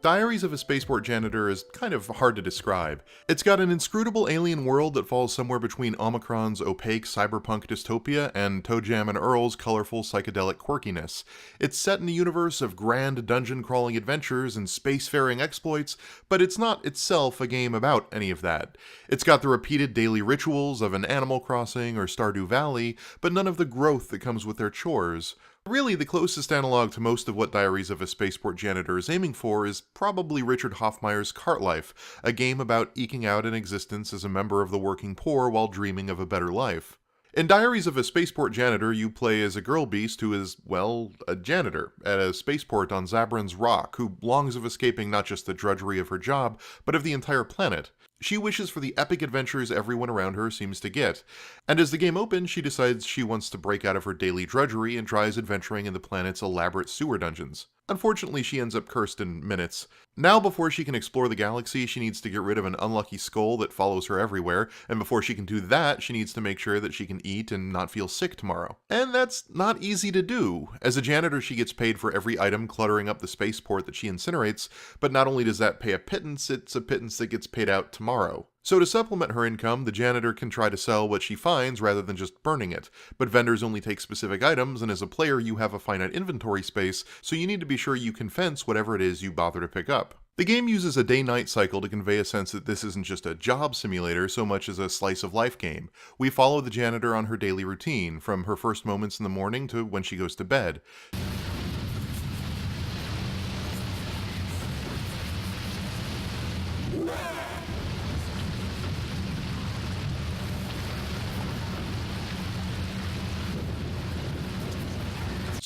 Diaries of a Spaceport Janitor is kind of hard to describe. It's got an inscrutable alien world that falls somewhere between Omicron's opaque cyberpunk dystopia and ToeJam and Earl's colorful psychedelic quirkiness. It's set in a universe of grand dungeon-crawling adventures and spacefaring exploits, but it's not itself a game about any of that. It's got the repeated daily rituals of an Animal Crossing or Stardew Valley, but none of the growth that comes with their chores. Really, the closest analog to most of what Diaries of a Spaceport Janitor is aiming for is probably Richard Hoffmeyer's Cart Life, a game about eking out an existence as a member of the working poor while dreaming of a better life. In Diaries of a Spaceport Janitor, you play as a girl beast who is, well, a janitor at a spaceport on Zabran's Rock, who longs of escaping not just the drudgery of her job, but of the entire planet. She wishes for the epic adventures everyone around her seems to get, and as the game opens, she decides she wants to break out of her daily drudgery and tries adventuring in the planet's elaborate sewer dungeons. Unfortunately, she ends up cursed in minutes. Now, before she can explore the galaxy, she needs to get rid of an unlucky skull that follows her everywhere, and before she can do that, she needs to make sure that she can eat and not feel sick tomorrow. And that's not easy to do. As a janitor, she gets paid for every item cluttering up the spaceport that she incinerates, but not only does that pay a pittance, it's a pittance that gets paid out tomorrow. So to supplement her income, the janitor can try to sell what she finds rather than just burning it, but vendors only take specific items, and as a player you have a finite inventory space, so you need to be sure you can fence whatever it is you bother to pick up. The game uses a day-night cycle to convey a sense that this isn't just a job simulator so much as a slice-of-life game. We follow the janitor on her daily routine, from her first moments in the morning to when she goes to bed.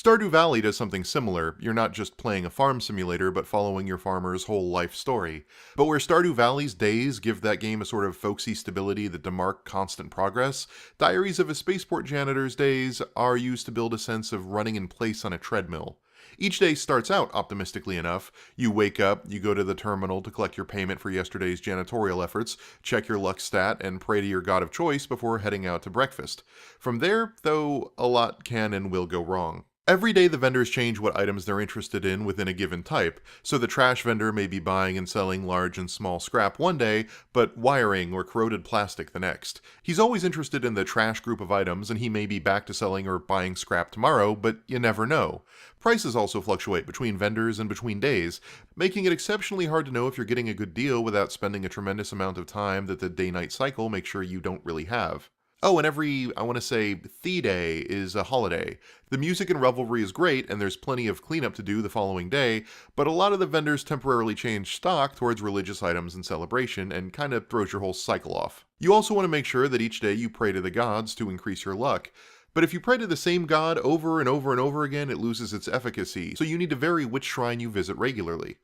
Stardew Valley does something similar. You're not just playing a farm simulator, but following your farmer's whole life story. But where Stardew Valley's days give that game a sort of folksy stability that demark constant progress, Diaries of a Spaceport Janitor's days are used to build a sense of running in place on a treadmill. Each day starts out optimistically enough. You wake up, you go to the terminal to collect your payment for yesterday's janitorial efforts, check your luck stat, and pray to your god of choice before heading out to breakfast. From there, though, a lot can and will go wrong. Every day the vendors change what items they're interested in within a given type, so the trash vendor may be buying and selling large and small scrap one day, but wiring or corroded plastic the next. He's always interested in the trash group of items, and he may be back to selling or buying scrap tomorrow, but you never know. Prices also fluctuate between vendors and between days, making it exceptionally hard to know if you're getting a good deal without spending a tremendous amount of time that the day-night cycle makes sure you don't really have. Oh, and every, I want to say, Day is a holiday. The music and revelry is great, and there's plenty of cleanup to do the following day, but a lot of the vendors temporarily change stock towards religious items and celebration, and kind of throws your whole cycle off. You also want to make sure that each day you pray to the gods to increase your luck. But if you pray to the same god over and over and over again, it loses its efficacy, so you need to vary which shrine you visit regularly.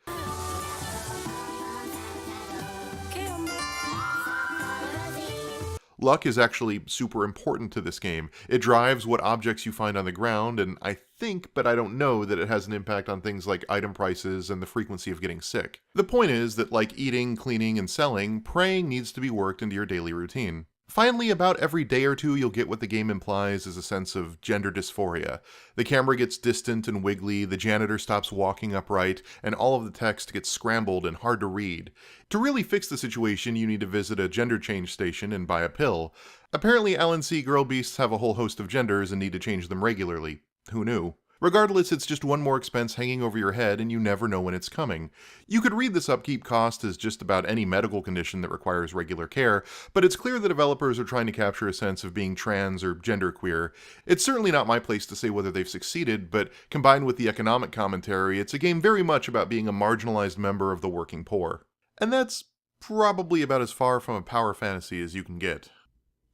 Luck is actually super important to this game. It drives what objects you find on the ground, and I think, but I don't know, that it has an impact on things like item prices and the frequency of getting sick. The point is that, like eating, cleaning, and selling, praying needs to be worked into your daily routine. Finally, about every day or two, you'll get what the game implies is a sense of gender dysphoria. The camera gets distant and wiggly, the janitor stops walking upright, and all of the text gets scrambled and hard to read. To really fix the situation, you need to visit a gender change station and buy a pill. Apparently, LNC girl beasts have a whole host of genders and need to change them regularly. Who knew? Regardless, it's just one more expense hanging over your head, and you never know when it's coming. You could read this upkeep cost as just about any medical condition that requires regular care, but it's clear the developers are trying to capture a sense of being trans or genderqueer. It's certainly not my place to say whether they've succeeded, but combined with the economic commentary, it's a game very much about being a marginalized member of the working poor. And that's probably about as far from a power fantasy as you can get.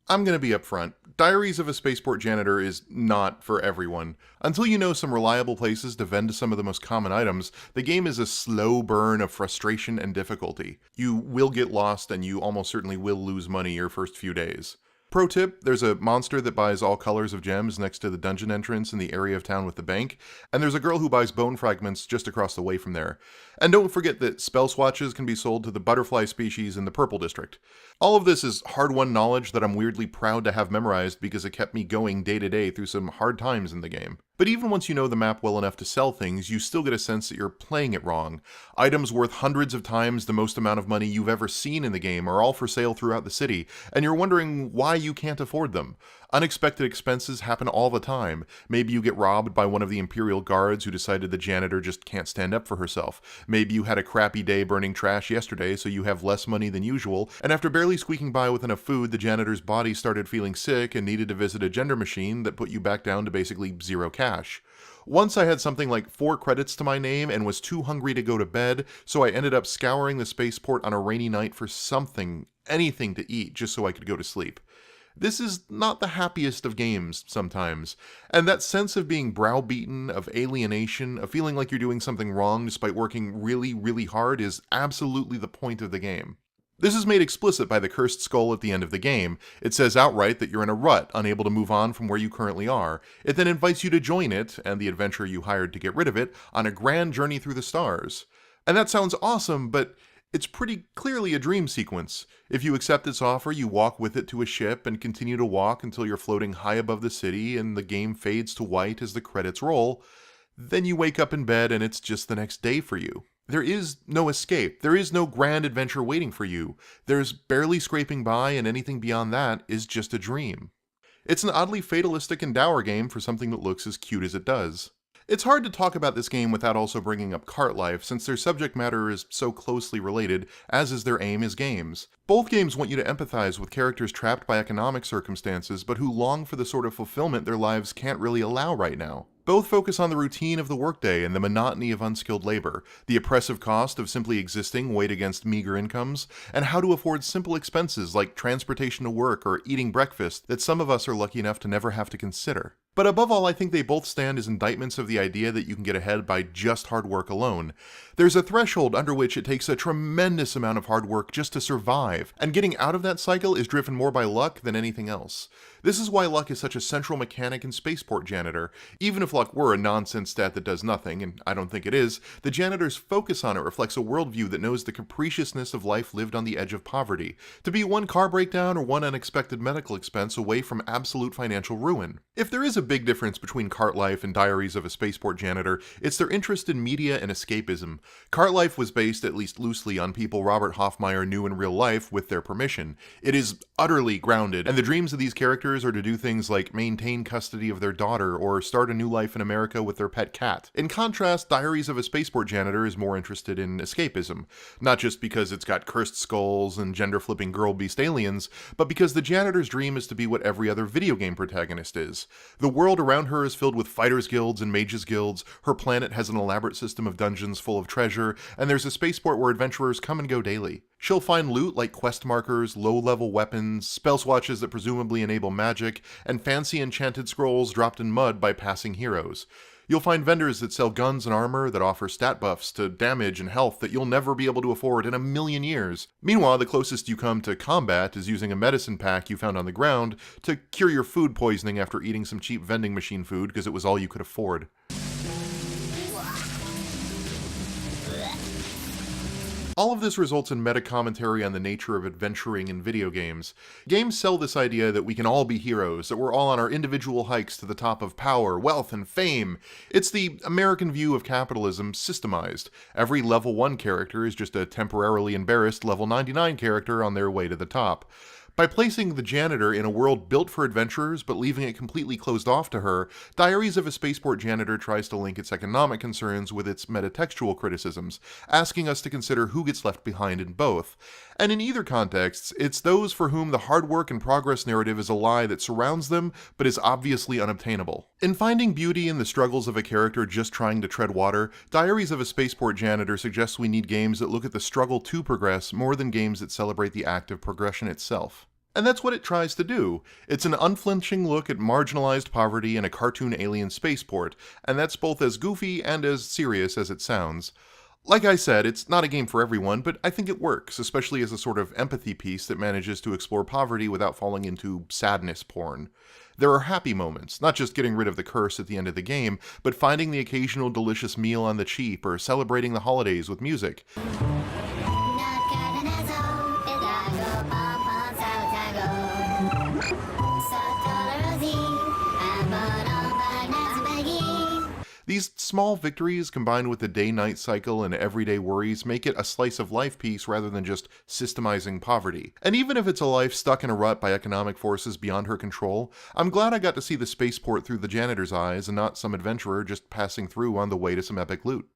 I'm gonna be upfront. Diaries of a Spaceport Janitor is not for everyone. Until you know some reliable places to vend some of the most common items, the game is a slow burn of frustration and difficulty. You will get lost, and you almost certainly will lose money your first few days. Pro tip, there's a monster that buys all colors of gems next to the dungeon entrance in the area of town with the bank, and there's a girl who buys bone fragments just across the way from there. And don't forget that spell swatches can be sold to the butterfly species in the purple district. All of this is hard-won knowledge that I'm weirdly proud to have memorized because it kept me going day to day through some hard times in the game. But even once you know the map well enough to sell things, you still get a sense that you're playing it wrong. Items worth hundreds of times the most amount of money you've ever seen in the game are all for sale throughout the city, and you're wondering why you can't afford them. Unexpected expenses happen all the time. Maybe you get robbed by one of the Imperial guards who decided the janitor just can't stand up for herself. Maybe you had a crappy day burning trash yesterday, so you have less money than usual, and after barely squeaking by with enough food, the janitor's body started feeling sick and needed to visit a gender machine that put you back down to basically zero cash. Once I had something like 4 credits to my name and was too hungry to go to bed, so I ended up scouring the spaceport on a rainy night for something, anything to eat, just so I could go to sleep. This is not the happiest of games sometimes, and that sense of being browbeaten, of alienation, of feeling like you're doing something wrong despite working really, really hard is absolutely the point of the game. This is made explicit by the cursed skull at the end of the game. It says outright that you're in a rut, unable to move on from where you currently are. It then invites you to join it, and the adventurer you hired to get rid of it, on a grand journey through the stars. And that sounds awesome, but it's pretty clearly a dream sequence. If you accept its offer, you walk with it to a ship and continue to walk until you're floating high above the city and the game fades to white as the credits roll. Then you wake up in bed and it's just the next day for you. There is no escape. There is no grand adventure waiting for you. There's barely scraping by, and anything beyond that is just a dream. It's an oddly fatalistic and dour game for something that looks as cute as it does. It's hard to talk about this game without also bringing up cart life, since their subject matter is so closely related, as is their aim as games. Both games want you to empathize with characters trapped by economic circumstances, but who long for the sort of fulfillment their lives can't really allow right now. Both focus on the routine of the workday and the monotony of unskilled labor, the oppressive cost of simply existing weighed against meager incomes, and how to afford simple expenses like transportation to work or eating breakfast that some of us are lucky enough to never have to consider. But above all, I think they both stand as indictments of the idea that you can get ahead by just hard work alone. There's a threshold under which it takes a tremendous amount of hard work just to survive, and getting out of that cycle is driven more by luck than anything else. This is why luck is such a central mechanic in Spaceport Janitor. Even if luck were a nonsense stat that does nothing, and I don't think it is, the janitor's focus on it reflects a worldview that knows the capriciousness of life lived on the edge of poverty, to be one car breakdown or one unexpected medical expense away from absolute financial ruin. If there is a big difference between Cart Life and Diaries of a Spaceport Janitor, it's their interest in media and escapism. Cart Life was based, at least loosely, on people Robert Hoffmeyer knew in real life with their permission. It is utterly grounded, and the dreams of these characters are to do things like maintain custody of their daughter or start a new life in America with their pet cat. In contrast, Diaries of a Spaceport Janitor is more interested in escapism, not just because it's got cursed skulls and gender-flipping girl-beast aliens, but because the janitor's dream is to be what every other video game protagonist is. The world around her is filled with fighters guilds and mages guilds, her planet has an elaborate system of dungeons full of treasure, and there's a spaceport where adventurers come and go daily. She'll find loot like quest markers, low-level weapons, spell swatches that presumably enable magic, and fancy enchanted scrolls dropped in mud by passing heroes. You'll find vendors that sell guns and armor that offer stat buffs to damage and health that you'll never be able to afford in a million years. Meanwhile, the closest you come to combat is using a medicine pack you found on the ground to cure your food poisoning after eating some cheap vending machine food because it was all you could afford. All of this results in meta-commentary on the nature of adventuring in video games. Games sell this idea that we can all be heroes, that we're all on our individual hikes to the top of power, wealth, and fame. It's the American view of capitalism systemized. Every level 1 character is just a temporarily embarrassed level 99 character on their way to the top. By placing the janitor in a world built for adventurers but leaving it completely closed off to her, Diaries of a Spaceport Janitor tries to link its economic concerns with its metatextual criticisms, asking us to consider who gets left behind in both. And in either context, it's those for whom the hard work and progress narrative is a lie that surrounds them but is obviously unobtainable. In finding beauty in the struggles of a character just trying to tread water, Diaries of a Spaceport Janitor suggests we need games that look at the struggle to progress more than games that celebrate the act of progression itself. And that's what it tries to do. It's an unflinching look at marginalized poverty in a cartoon alien spaceport, and that's both as goofy and as serious as it sounds. Like I said, it's not a game for everyone, but I think it works, especially as a sort of empathy piece that manages to explore poverty without falling into sadness porn. There are happy moments, not just getting rid of the curse at the end of the game, but finding the occasional delicious meal on the cheap or celebrating the holidays with music. These small victories, combined with the day-night cycle and everyday worries, make it a slice-of-life piece rather than just systemizing poverty. And even if it's a life stuck in a rut by economic forces beyond her control, I'm glad I got to see the spaceport through the janitor's eyes and not some adventurer just passing through on the way to some epic loot.